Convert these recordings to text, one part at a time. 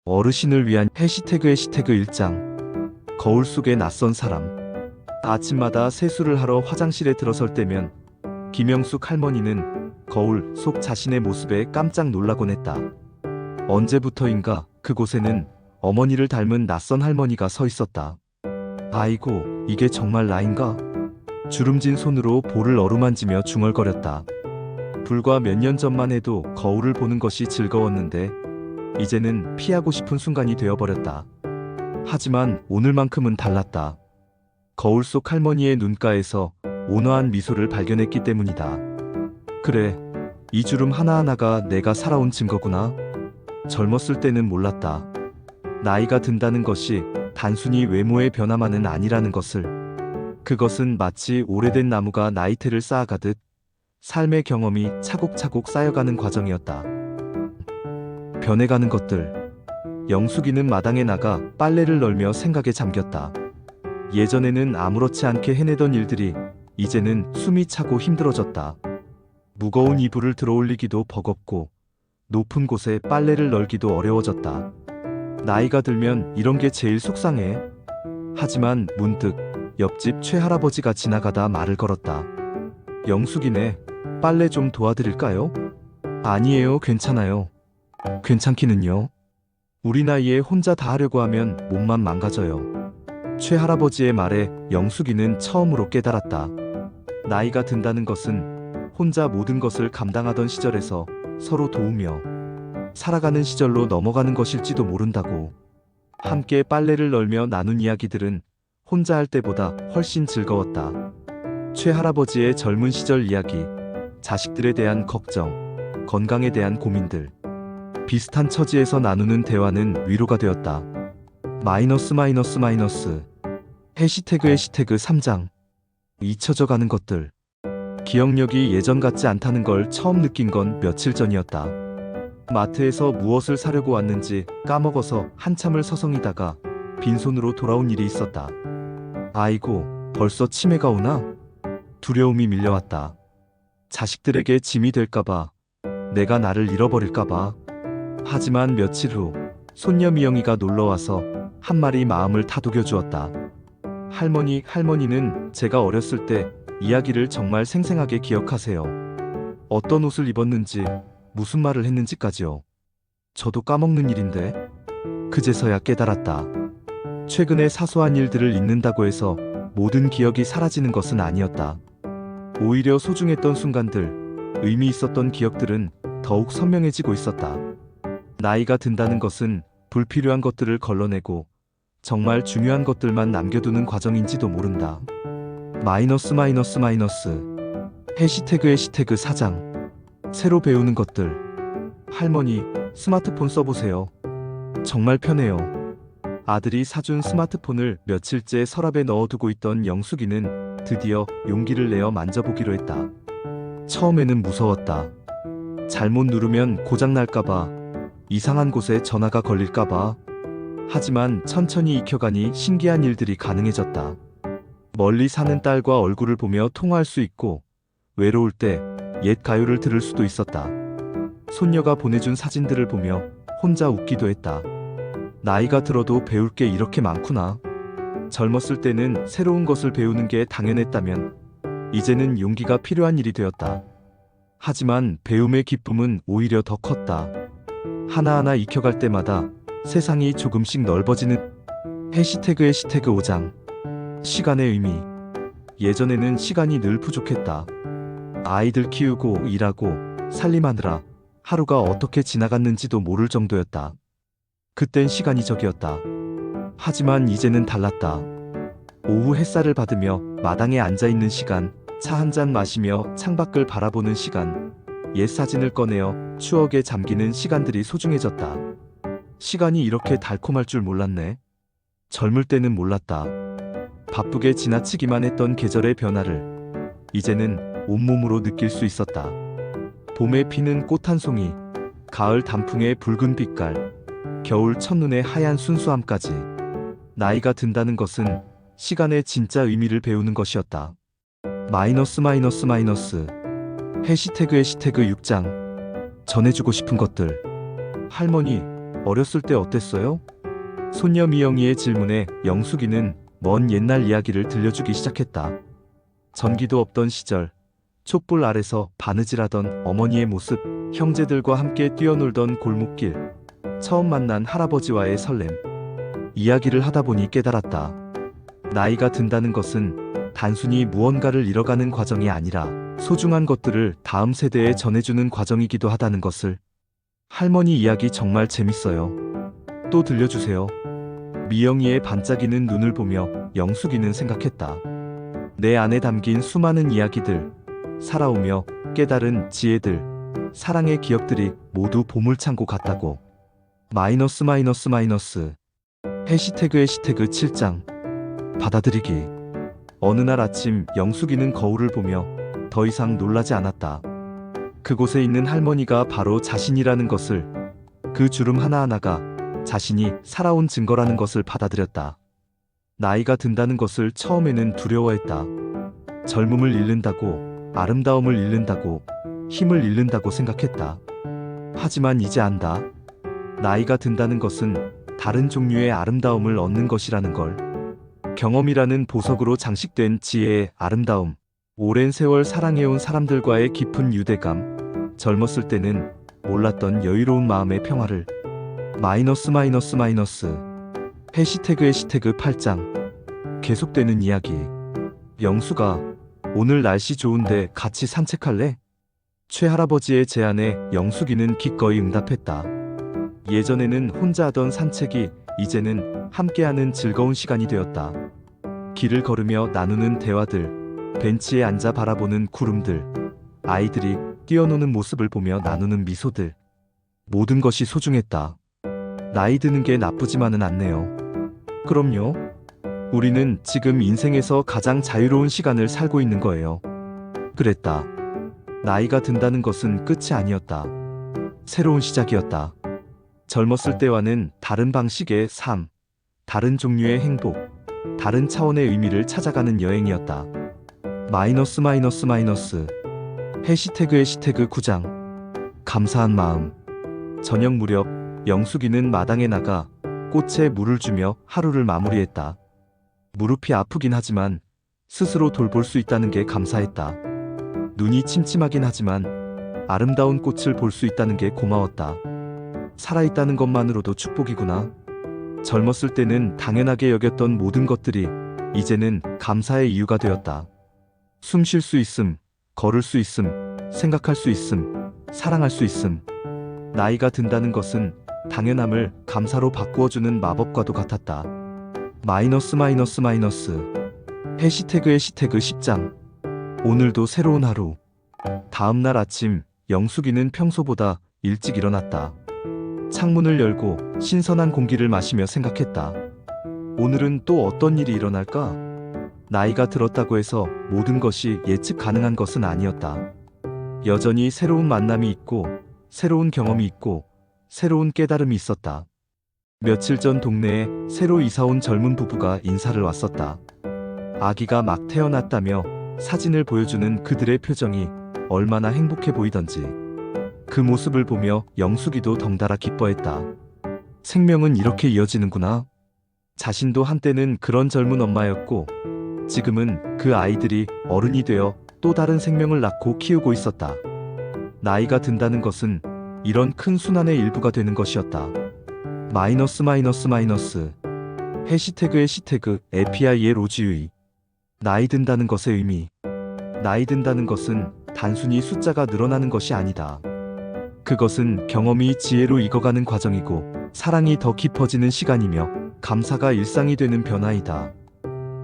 어르신을 위한 해시태그 1장. 거울 속의 낯선 사람. 아침마다 세수를 하러 화장실에 들어설 때면 김영숙 할머니는 거울 속 자신의 모습에 깜짝 놀라곤 했다. 언제부터인가 그곳에는 어머니를 닮은 낯선 할머니가 서 있었다. 아이고, 이게 정말 나인가? 주름진 손으로 볼을 어루만지며 중얼거렸다. 불과 몇 년 전만 해도 거울을 보는 것이 즐거웠는데 이제는 피하고 싶은 순간이 되어버렸다. 하지만 오늘만큼은 달랐다. 거울 속 할머니의 눈가에서 온화한 미소를 발견했기 때문이다. 그래, 이 주름 하나하나가 내가 살아온 증거구나. 젊었을 때는 몰랐다. 나이가 든다는 것이 단순히 외모의 변화만은 아니라는 것을. 그것은 마치 오래된 나무가 나이테를 쌓아가듯 삶의 경험이 차곡차곡 쌓여가는 과정이었다. 변해가는 것들. 영숙이는 마당에 나가 빨래를 널며 생각에 잠겼다. 예전에는 아무렇지 않게 해내던 일들이 이제는 숨이 차고 힘들어졌다. 무거운 이불을 들어올리기도 버겁고 높은 곳에 빨래를 널기도 어려워졌다. 나이가 들면 이런 게 제일 속상해. 하지만 문득 옆집 최할아버지가 지나가다 말을 걸었다. 영숙이네, 빨래 좀 도와드릴까요? 아니에요, 괜찮아요. 괜찮기는요. 우리 나이에 혼자 다 하려고 하면 몸만 망가져요. 최할아버지의 말에 영숙이는 처음으로 깨달았다. 나이가 든다는 것은 혼자 모든 것을 감당하던 시절에서 서로 도우며 살아가는 시절로 넘어가는 것일지도 모른다고. 함께 빨래를 널며 나눈 이야기들은 혼자 할 때보다 훨씬 즐거웠다. 최할아버지의 젊은 시절 이야기, 자식들에 대한 걱정, 건강에 대한 고민들. 비슷한 처지에서 나누는 대화는 위로가 되었다. 해시태그 3장. 잊혀져가는 것들. 기억력이 예전 같지 않다는 걸 처음 느낀 건 며칠 전이었다. 마트에서 무엇을 사려고 왔는지 까먹어서 한참을 서성이다가 빈손으로 돌아온 일이 있었다. 아이고, 벌써 치매가 오나? 두려움이 밀려왔다. 자식들에게 짐이 될까봐, 내가 나를 잃어버릴까봐. 하지만 며칠 후 손녀 미영이가 놀러와서 한 마리 마음을 다독여 주었다. 할머니는 제가 어렸을 때 이야기를 정말 생생하게 기억하세요. 어떤 옷을 입었는지, 무슨 말을 했는지까지요. 저도 까먹는 일인데. 그제서야 깨달았다. 최근에 사소한 일들을 잊는다고 해서 모든 기억이 사라지는 것은 아니었다. 오히려 소중했던 순간들, 의미 있었던 기억들은 더욱 선명해지고 있었다. 나이가 든다는 것은 불필요한 것들을 걸러내고 정말 중요한 것들만 남겨두는 과정인지도 모른다. 해시태그 4장. 새로 배우는 것들. 할머니, 스마트폰 써보세요. 정말 편해요. 아들이 사준 스마트폰을 며칠째 서랍에 넣어두고 있던 영숙이는 드디어 용기를 내어 만져보기로 했다. 처음에는 무서웠다. 잘못 누르면 고장날까봐, 이상한 곳에 전화가 걸릴까봐. 하지만 천천히 익혀가니 신기한 일들이 가능해졌다. 멀리 사는 딸과 얼굴을 보며 통화할 수 있고, 외로울 때 옛 가요를 들을 수도 있었다. 손녀가 보내준 사진들을 보며 혼자 웃기도 했다. 나이가 들어도 배울 게 이렇게 많구나. 젊었을 때는 새로운 것을 배우는 게 당연했다면 이제는 용기가 필요한 일이 되었다. 하지만 배움의 기쁨은 오히려 더 컸다. 하나하나 익혀갈 때마다 세상이 조금씩 넓어지는. 해시태그 5장. 시간의 의미. 예전에는 시간이 늘 부족했다. 아이들 키우고 일하고 살림하느라 하루가 어떻게 지나갔는지도 모를 정도였다. 그땐 시간이 적이었다. 하지만 이제는 달랐다. 오후 햇살을 받으며 마당에 앉아있는 시간, 차 한 잔 마시며 창밖을 바라보는 시간, 옛 사진을 꺼내어 추억에 잠기는 시간들이 소중해졌다. 시간이 이렇게 달콤할 줄 몰랐네. 젊을 때는 몰랐다. 바쁘게 지나치기만 했던 계절의 변화를 이제는 온몸으로 느낄 수 있었다. 봄에 피는 꽃 한 송이, 가을 단풍의 붉은 빛깔, 겨울 첫눈의 하얀 순수함까지. 나이가 든다는 것은 시간의 진짜 의미를 배우는 것이었다. 해시태그 6장. 전해주고 싶은 것들. 할머니, 어렸을 때 어땠어요? 손녀 미영이의 질문에 영숙이는 먼 옛날 이야기를 들려주기 시작했다. 전기도 없던 시절, 촛불 아래서 바느질하던 어머니의 모습, 형제들과 함께 뛰어놀던 골목길, 처음 만난 할아버지와의 설렘. 이야기를 하다 보니 깨달았다. 나이가 든다는 것은 단순히 무언가를 잃어가는 과정이 아니라 소중한 것들을 다음 세대에 전해주는 과정이기도 하다는 것을. 할머니 이야기 정말 재밌어요. 또 들려주세요. 미영이의 반짝이는 눈을 보며 영숙이는 생각했다. 내 안에 담긴 수많은 이야기들, 살아오며 깨달은 지혜들, 사랑의 기억들이 모두 보물창고 같다고. 마이너스 마이너스 마이너스. 해시태그 7장. 받아들이기. 어느 날 아침 영숙이는 거울을 보며 더 이상 놀라지 않았다. 그곳에 있는 할머니가 바로 자신이라는 것을, 그 주름 하나하나가 자신이 살아온 증거라는 것을 받아들였다. 나이가 든다는 것을 처음에는 두려워했다. 젊음을 잃는다고, 아름다움을 잃는다고, 힘을 잃는다고 생각했다. 하지만 이제 안다. 나이가 든다는 것은 다른 종류의 아름다움을 얻는 것이라는 걸. 경험이라는 보석으로 장식된 지혜의 아름다움, 오랜 세월 사랑해온 사람들과의 깊은 유대감, 젊었을 때는 몰랐던 여유로운 마음의 평화를. 마이너스 마이너스 마이너스. 해시태그 8장. 계속되는 이야기. 영수가, 오늘 날씨 좋은데 같이 산책할래? 최할아버지의 제안에 영숙이는 기꺼이 응답했다. 예전에는 혼자 하던 산책이 이제는 함께하는 즐거운 시간이 되었다. 길을 걸으며 나누는 대화들, 벤치에 앉아 바라보는 구름들, 아이들이 뛰어노는 모습을 보며 나누는 미소들. 모든 것이 소중했다. 나이 드는 게 나쁘지만은 않네요. 그럼요. 우리는 지금 인생에서 가장 자유로운 시간을 살고 있는 거예요. 그랬다. 나이가 든다는 것은 끝이 아니었다. 새로운 시작이었다. 젊었을 때와는 다른 방식의 삶, 다른 종류의 행복, 다른 차원의 의미를 찾아가는 여행이었다. 마이너스 마이너스 마이너스. 해시태그 9장. 감사한 마음. 저녁 무렵 영숙이는 마당에 나가 꽃에 물을 주며 하루를 마무리했다. 무릎이 아프긴 하지만 스스로 돌볼 수 있다는 게 감사했다. 눈이 침침하긴 하지만 아름다운 꽃을 볼 수 있다는 게 고마웠다. 살아있다는 것만으로도 축복이구나. 젊었을 때는 당연하게 여겼던 모든 것들이 이제는 감사의 이유가 되었다. 숨 쉴 수 있음, 걸을 수 있음, 생각할 수 있음, 사랑할 수 있음. 나이가 든다는 것은 당연함을 감사로 바꾸어주는 마법과도 같았다. 마이너스 마이너스 마이너스. 해시태그 10장. 오늘도 새로운 하루. 다음날 아침 영숙이는 평소보다 일찍 일어났다. 창문을 열고 신선한 공기를 마시며 생각했다. 오늘은 또 어떤 일이 일어날까? 나이가 들었다고 해서 모든 것이 예측 가능한 것은 아니었다. 여전히 새로운 만남이 있고, 새로운 경험이 있고, 새로운 깨달음이 있었다. 며칠 전 동네에 새로 이사온 젊은 부부가 인사를 왔었다. 아기가 막 태어났다며 사진을 보여주는 그들의 표정이 얼마나 행복해 보이던지. 그 모습을 보며 영숙이도 덩달아 기뻐했다. 생명은 이렇게 이어지는구나. 자신도 한때는 그런 젊은 엄마였고, 지금은 그 아이들이 어른이 되어 또 다른 생명을 낳고 키우고 있었다. 나이가 든다는 것은 이런 큰 순환의 일부가 되는 것이었다. 마이너스 마이너스 마이너스. 해시태그 API의 로지유이. 나이 든다는 것의 의미. 나이 든다는 것은 단순히 숫자가 늘어나는 것이 아니다. 그것은 경험이 지혜로 익어가는 과정이고, 사랑이 더 깊어지는 시간이며, 감사가 일상이 되는 변화이다.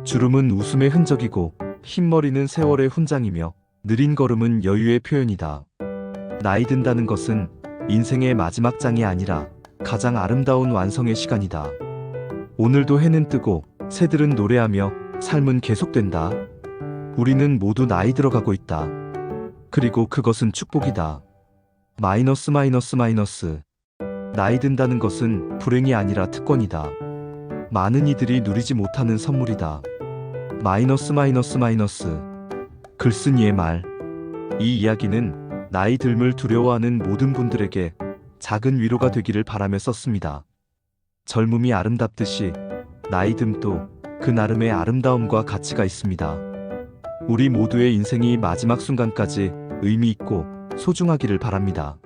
주름은 웃음의 흔적이고, 흰머리는 세월의 훈장이며, 느린 걸음은 여유의 표현이다. 나이 든다는 것은 인생의 마지막 장이 아니라 가장 아름다운 완성의 시간이다. 오늘도 해는 뜨고, 새들은 노래하며, 삶은 계속된다. 우리는 모두 나이 들어가고 있다. 그리고 그것은 축복이다. 마이너스 마이너스 마이너스. 나이 든다는 것은 불행이 아니라 특권이다. 많은 이들이 누리지 못하는 선물이다. 마이너스 마이너스 마이너스. 글쓴이의 말. 이 이야기는 나이 듦을 두려워하는 모든 분들에게 작은 위로가 되기를 바라며 썼습니다. 젊음이 아름답듯이 나이 듦도 그 나름의 아름다움과 가치가 있습니다. 우리 모두의 인생이 마지막 순간까지 의미 있고 소중하기를 바랍니다.